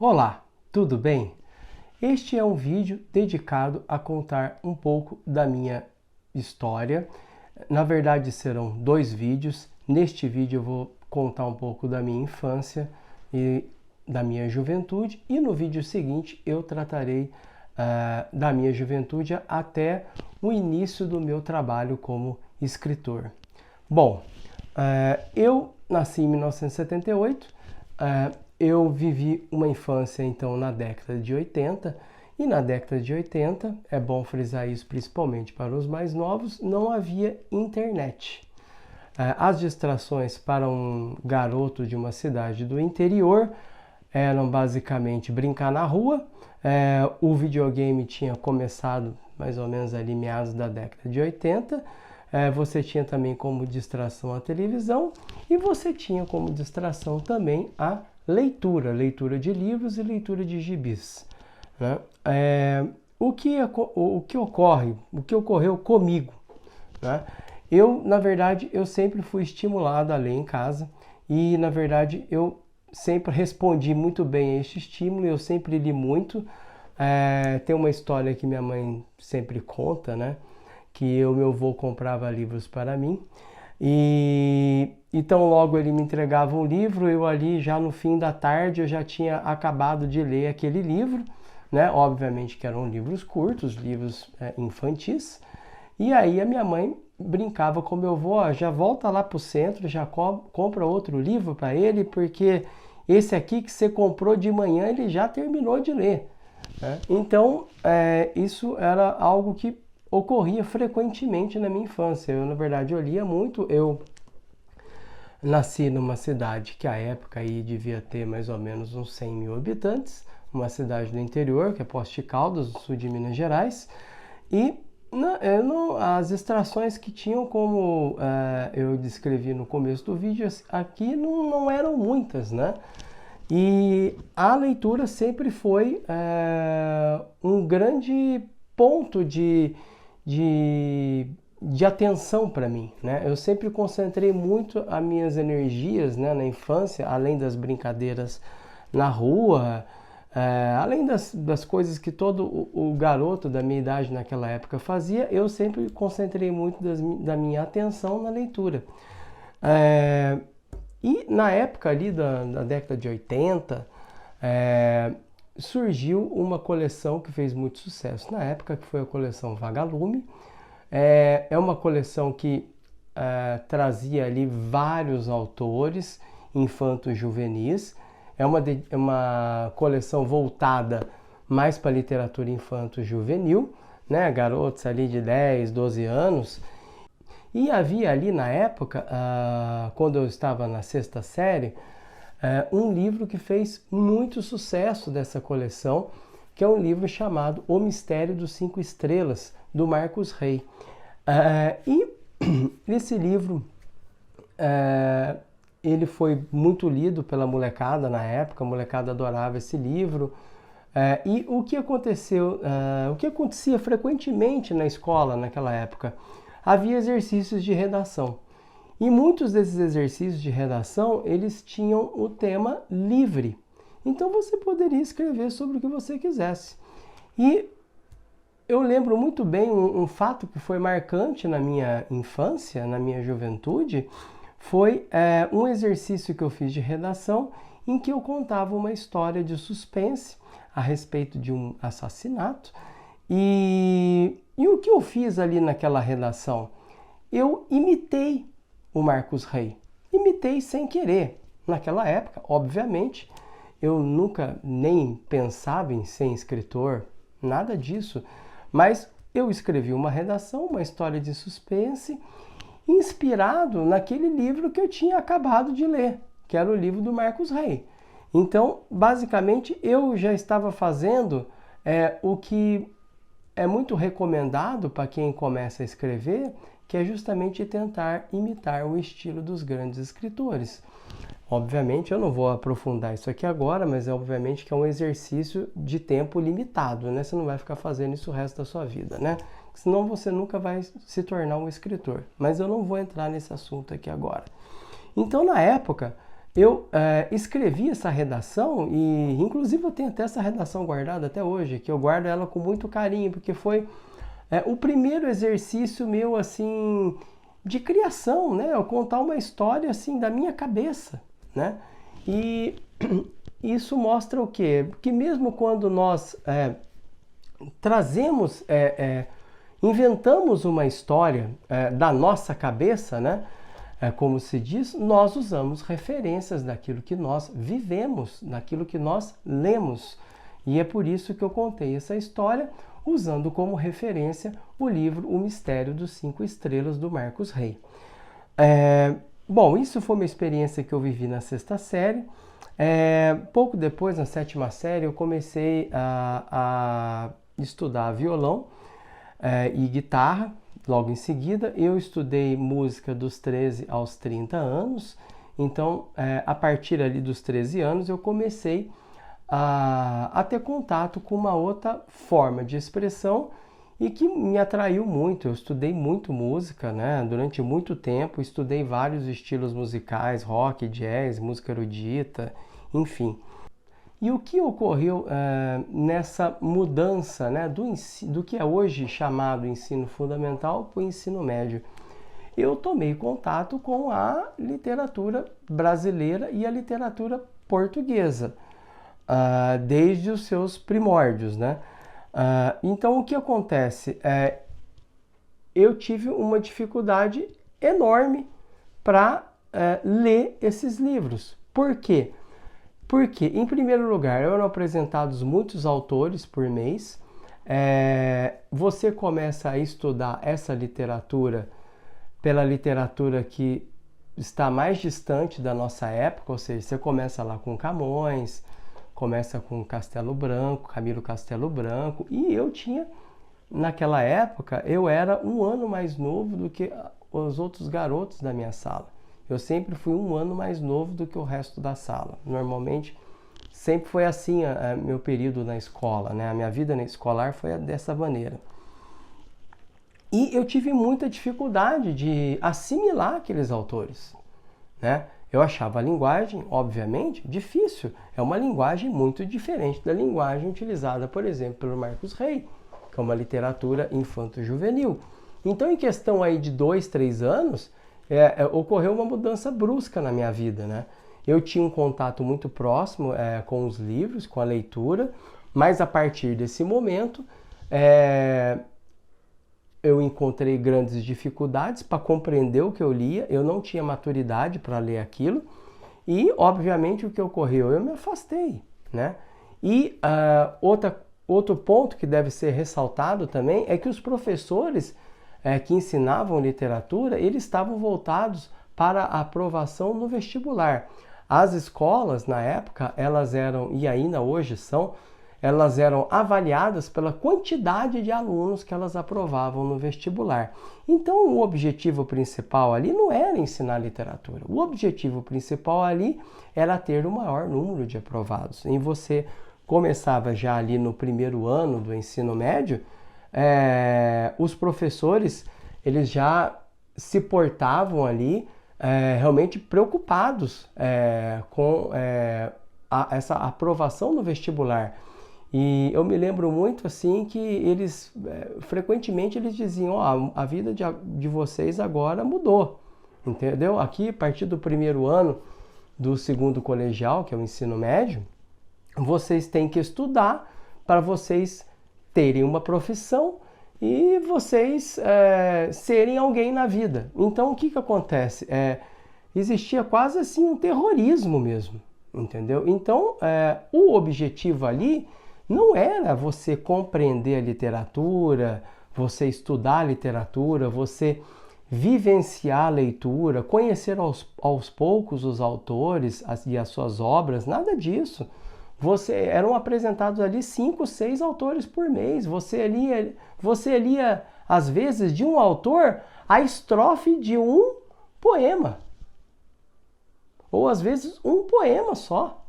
Olá, tudo bem? Este é um vídeo dedicado a contar um pouco da minha história. Na verdade, serão dois vídeos. Neste vídeo eu vou contar um pouco da minha infância e da minha juventude, e no vídeo seguinte eu tratarei da minha juventude até o início do meu trabalho como escritor. Bom, eu nasci em 1978, eu vivi uma infância então na década de 80, e na década de 80, é bom frisar isso principalmente para os mais novos, não havia internet. As distrações para um garoto de uma cidade do interior eram basicamente brincar na rua. O videogame tinha começado mais ou menos ali meados da década de 80. Você tinha também como distração a televisão, e você tinha como distração também a leitura de livros e leitura de gibis, né? O que ocorreu comigo, né? Na verdade, eu sempre fui estimulado a ler em casa, e na verdade eu sempre respondi muito bem a este estímulo, eu sempre li muito. Tem uma história que minha mãe sempre conta, né? Que o meu avô comprava livros para mim, e então logo ele me entregava um livro, eu ali já no fim da tarde eu já tinha acabado de ler aquele livro, né? Obviamente que eram livros curtos, livros infantis, e aí a minha mãe brincava com meu avô: já volta lá para o centro, já compra outro livro para ele, porque esse aqui que você comprou de manhã ele já terminou de ler, né? Então isso era algo que ocorria frequentemente na minha infância. Na verdade, eu lia muito. Eu nasci numa cidade que à época aí devia ter mais ou menos uns 100 mil habitantes, uma cidade do interior, que é Poços de Caldas, no sul de Minas Gerais, e as distrações que tinham, como eu descrevi no começo do vídeo, aqui não eram muitas, né? E a leitura sempre foi um grande ponto de atenção para mim, né? Eu sempre concentrei muito as minhas energias, né, na infância, além das brincadeiras na rua, além das coisas que todo o garoto da minha idade naquela época fazia, eu sempre concentrei muito da minha atenção na leitura. E na época ali da década de 80, surgiu uma coleção que fez muito sucesso na época, que foi a coleção Vagalume. É uma coleção que trazia ali vários autores infanto-juvenis. É uma coleção voltada mais para a literatura infanto-juvenil, né? Garotos ali de 10, 12 anos. E havia ali na época, quando eu estava na sexta série, um livro que fez muito sucesso dessa coleção, que é um livro chamado O Mistério dos Cinco Estrelas, do Marcos Rey. E esse livro, ele foi muito lido pela molecada na época, a molecada adorava esse livro. E o que acontecia frequentemente na escola naquela época? Havia exercícios de redação. E muitos desses exercícios de redação, eles tinham o tema livre. Então você poderia escrever sobre o que você quisesse. E eu lembro muito bem um fato que foi marcante na minha infância, na minha juventude, foi um exercício que eu fiz de redação em que eu contava uma história de suspense a respeito de um assassinato. E o que eu fiz ali naquela redação? Eu imitei o Marcos Rey. Imitei sem querer. Naquela época, obviamente, eu nunca nem pensava em ser escritor, nada disso. Mas eu escrevi uma redação, uma história de suspense, inspirado naquele livro que eu tinha acabado de ler, que era o livro do Marcos Rey. Então, basicamente, eu já estava fazendo o que é muito recomendado para quem começa a escrever, que é justamente tentar imitar o estilo dos grandes escritores. Obviamente, eu não vou aprofundar isso aqui agora, mas obviamente que é um exercício de tempo limitado, né? Você não vai ficar fazendo isso o resto da sua vida, né? Senão você nunca vai se tornar um escritor. Mas eu não vou entrar nesse assunto aqui agora. Então, na época, eu escrevi essa redação e, inclusive, eu tenho até essa redação guardada até hoje, que eu guardo ela com muito carinho, porque foi o primeiro exercício meu, assim, de criação, né? Eu contar uma história, assim, da minha cabeça, né? E isso mostra o quê? Que mesmo quando nós trazemos, inventamos uma história da nossa cabeça, né? Como se diz, nós usamos referências daquilo que nós vivemos, daquilo que nós lemos. E é por isso que eu contei essa história, usando como referência o livro O Mistério dos Cinco Estrelas, do Marcos Rey. Bom, isso foi uma experiência que eu vivi na sexta série. Pouco depois, na sétima série, eu comecei a estudar violão e guitarra. Logo em seguida, eu estudei música dos 13 aos 30 anos. Então, a partir ali dos 13 anos, eu comecei a ter contato com uma outra forma de expressão e que me atraiu muito. Eu estudei muito música, né? Durante muito tempo, estudei vários estilos musicais, rock, jazz, música erudita, enfim. E o que ocorreu nessa mudança, né, do que é hoje chamado ensino fundamental para o ensino médio? Eu tomei contato com a literatura brasileira e a literatura portuguesa, desde os seus primórdios, né? Então, o que acontece? Eu tive uma dificuldade enorme para ler esses livros. Por quê? Porque, em primeiro lugar, eram apresentados muitos autores por mês. Você começa a estudar essa literatura pela literatura que está mais distante da nossa época, ou seja, você começa lá com Camões, começa com Castelo Branco, Camilo Castelo Branco, e eu tinha, naquela época, eu era um ano mais novo do que os outros garotos da minha sala. Eu sempre fui um ano mais novo do que o resto da sala. Normalmente, sempre foi assim meu período na escola, né? A minha vida escolar foi dessa maneira. E eu tive muita dificuldade de assimilar aqueles autores, né? Eu achava a linguagem, obviamente, difícil. É uma linguagem muito diferente da linguagem utilizada, por exemplo, pelo Marcos Rey, que é uma literatura infanto-juvenil. Então, em questão aí de 2, 3 anos, ocorreu uma mudança brusca na minha vida, né? Eu tinha um contato muito próximo com os livros, com a leitura, mas a partir desse momento eu encontrei grandes dificuldades para compreender o que eu lia, eu não tinha maturidade para ler aquilo e, obviamente, o que ocorreu? Eu me afastei, né? E outro ponto que deve ser ressaltado também é que os professores que ensinavam literatura, eles estavam voltados para a aprovação no vestibular. As escolas, na época, elas eram, e ainda hoje são, elas eram avaliadas pela quantidade de alunos que elas aprovavam no vestibular. Então, o objetivo principal ali não era ensinar literatura. O objetivo principal ali era ter o maior número de aprovados. E você começava já ali no primeiro ano do ensino médio, os professores, eles já se portavam ali realmente preocupados com essa aprovação no vestibular. E eu me lembro muito assim que eles, frequentemente eles diziam, a vida de vocês agora mudou, entendeu? Aqui, a partir do primeiro ano do segundo colegial, que é o ensino médio, vocês têm que estudar para vocês terem uma profissão e vocês serem alguém na vida. Então, o que acontece? Existia quase assim um terrorismo mesmo, entendeu? Então, o objetivo ali não era você compreender a literatura, você estudar a literatura, você vivenciar a leitura, conhecer aos poucos os autores e as suas obras, nada disso. Eram apresentados ali 5, 6 autores por mês. Você lia, às vezes, de um autor, a estrofe de um poema. Ou, às vezes, um poema só.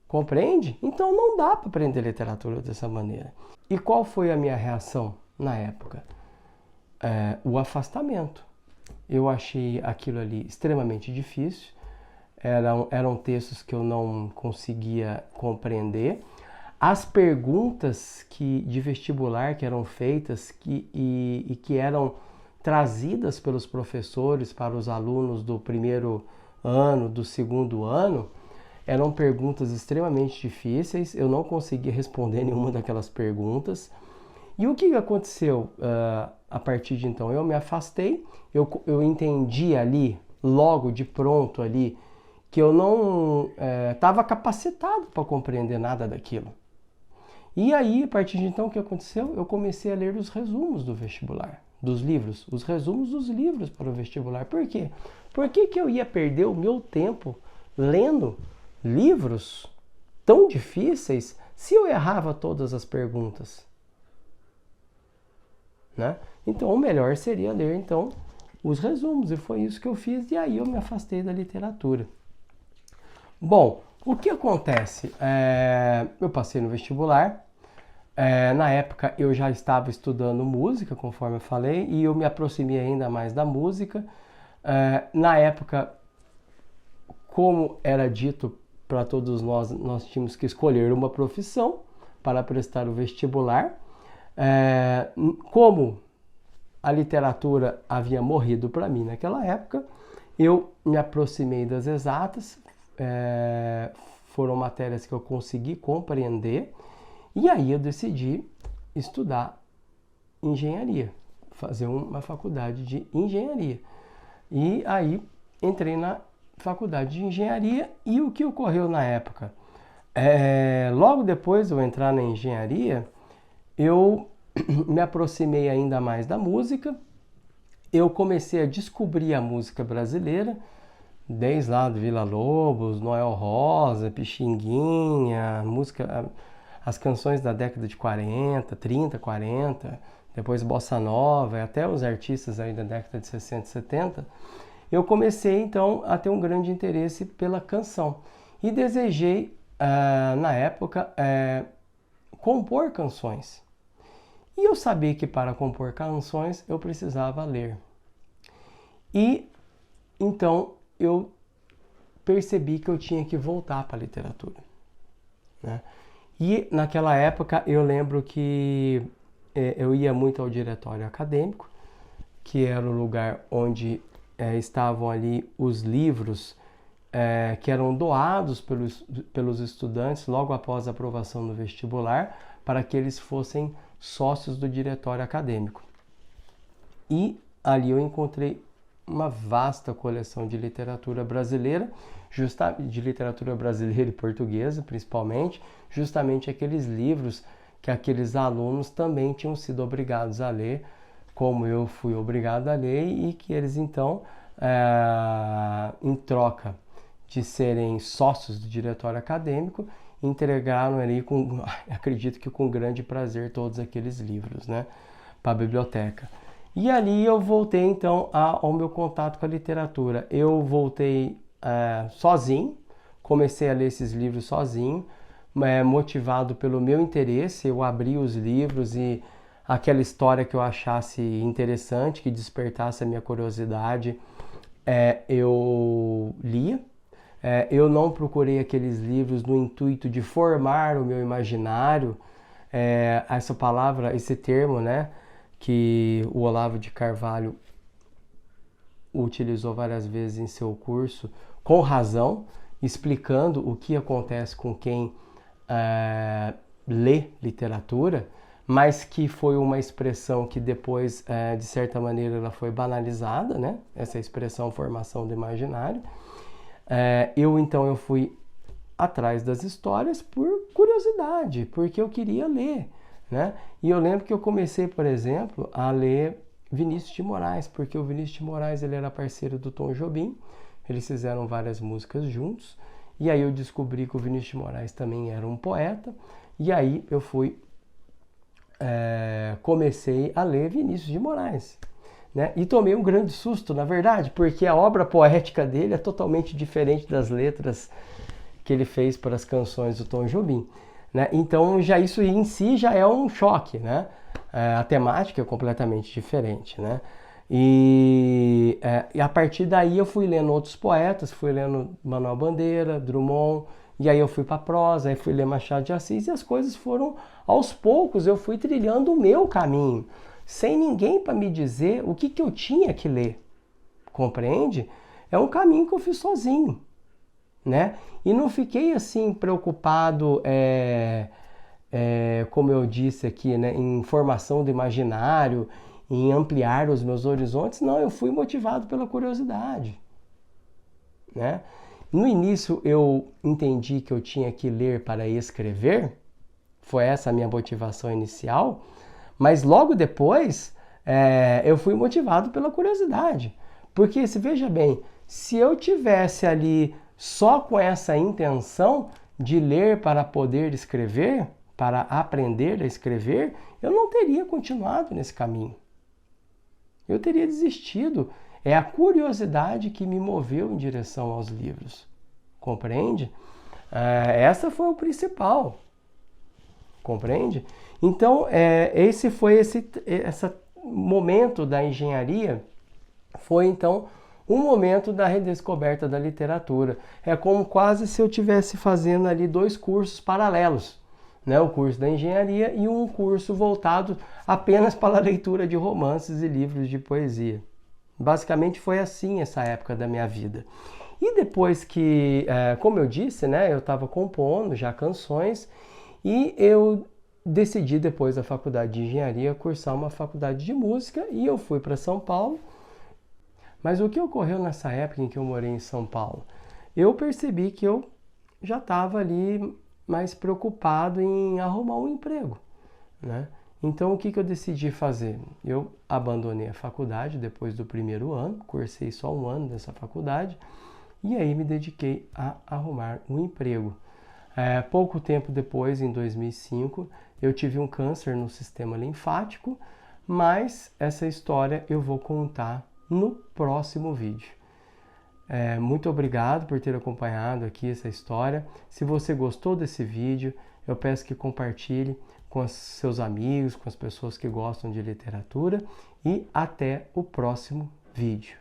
Compreende? Então não dá para aprender literatura dessa maneira. E qual foi a minha reação na época? O afastamento. Eu achei aquilo ali extremamente difícil. eram textos que eu não conseguia compreender. As perguntas de vestibular que eram feitas e que eram trazidas pelos professores para os alunos do primeiro ano, do segundo ano, eram perguntas extremamente difíceis, eu não conseguia responder nenhuma daquelas perguntas. E o que aconteceu a partir de então? Eu me afastei, eu entendi ali, logo de pronto ali, que eu não estava capacitado para compreender nada daquilo. E aí, a partir de então, o que aconteceu? Eu comecei a ler os resumos do vestibular, dos livros, os resumos dos livros para o vestibular. Por quê? Por que eu ia perder o meu tempo lendo livros tão difíceis se eu errava todas as perguntas? Né? Então, o melhor seria ler, então, os resumos. E foi isso que eu fiz, e aí eu me afastei da literatura. Bom, o que acontece? Eu passei no vestibular. Na época eu já estava estudando música, conforme eu falei, e eu me aproximei ainda mais da música. Na época, como era dito para todos nós, nós tínhamos que escolher uma profissão para prestar o vestibular. Como a literatura havia morrido para mim naquela época, eu me aproximei das exatas, foram matérias que eu consegui compreender. E aí eu decidi estudar engenharia, fazer uma faculdade de engenharia. E aí entrei na faculdade de engenharia, e o que ocorreu na época? Logo depois de eu entrar na engenharia, eu me aproximei ainda mais da música, eu comecei a descobrir a música brasileira, desde lá do Villa-Lobos, Noel Rosa, Pixinguinha, as canções da década de 40, 30, 40, depois Bossa Nova, até os artistas aí da década de 60 e 70, eu comecei então a ter um grande interesse pela canção e desejei, na época, compor canções. E eu sabia que para compor canções eu precisava ler. E então eu percebi que eu tinha que voltar para a literatura, né? E naquela época eu lembro que eu ia muito ao diretório acadêmico, que era o lugar onde estavam ali os livros que eram doados pelos estudantes logo após a aprovação do vestibular, para que eles fossem sócios do diretório acadêmico. E ali eu encontrei uma vasta coleção de literatura brasileira, de literatura brasileira e portuguesa, principalmente, justamente aqueles livros que aqueles alunos também tinham sido obrigados a ler, como eu fui obrigado a ler, e que eles então, em troca de serem sócios do diretório acadêmico, entregaram ali, acredito que com grande prazer, todos aqueles livros, né, para a biblioteca. E ali eu voltei então ao meu contato com a literatura. Eu voltei sozinho, comecei a ler esses livros sozinho, motivado pelo meu interesse. Eu abri os livros e aquela história que eu achasse interessante, que despertasse a minha curiosidade, eu lia. Eu não procurei aqueles livros no intuito de formar o meu imaginário. Essa palavra, esse termo, né, que o Olavo de Carvalho utilizou várias vezes em seu curso, com razão, explicando o que acontece com quem lê literatura, mas que foi uma expressão que depois, de certa maneira, ela foi banalizada, né? Essa expressão formação do imaginário. Então eu fui atrás das histórias por curiosidade, porque eu queria ler, né? E eu lembro que eu comecei, por exemplo, a ler Vinícius de Moraes, porque o Vinícius de Moraes ele era parceiro do Tom Jobim, eles fizeram várias músicas juntos, e aí eu descobri que o Vinícius de Moraes também era um poeta, e aí eu comecei a ler Vinícius de Moraes, né? E tomei um grande susto, na verdade, porque a obra poética dele é totalmente diferente das letras que ele fez para as canções do Tom Jobim, né? Então isso em si já é um choque, né? A temática é completamente diferente, né? E a partir daí eu fui lendo outros poetas, fui lendo Manuel Bandeira, Drummond, e aí eu fui para prosa, aí fui ler Machado de Assis, e as coisas foram, aos poucos, eu fui trilhando o meu caminho, sem ninguém para me dizer o que eu tinha que ler, compreende? É um caminho que eu fiz sozinho, né? E não fiquei assim preocupado, como eu disse aqui, né, em formação do imaginário, em ampliar os meus horizontes. Não, eu fui motivado pela curiosidade, né? No início eu entendi que eu tinha que ler para escrever, foi essa a minha motivação inicial, mas logo depois eu fui motivado pela curiosidade. Porque, se veja bem, se eu tivesse ali só com essa intenção de ler para poder escrever, para aprender a escrever, eu não teria continuado nesse caminho. Eu teria desistido. É a curiosidade que me moveu em direção aos livros. Compreende? Essa foi o principal. Compreende? Então, esse momento da engenharia foi, então, um momento da redescoberta da literatura. É como quase se eu estivesse fazendo ali 2 cursos paralelos, né? O curso da engenharia e um curso voltado apenas para a leitura de romances e livros de poesia. Basicamente foi assim essa época da minha vida. E depois que, como eu disse, né, eu estava compondo já canções e eu decidi, depois da faculdade de engenharia, cursar uma faculdade de música e eu fui para São Paulo. Mas o que ocorreu nessa época em que eu morei em São Paulo? Eu percebi que eu já estava ali mais preocupado em arrumar um emprego, né? Então, o que eu decidi fazer? Eu abandonei a faculdade depois do primeiro ano, cursei só 1 ano dessa faculdade, e aí me dediquei a arrumar um emprego. Pouco tempo depois, em 2005, eu tive um câncer no sistema linfático, mas essa história eu vou contar no próximo vídeo. Muito obrigado por ter acompanhado aqui essa história. Se você gostou desse vídeo, eu peço que compartilhe com os seus amigos, com as pessoas que gostam de literatura, e até o próximo vídeo.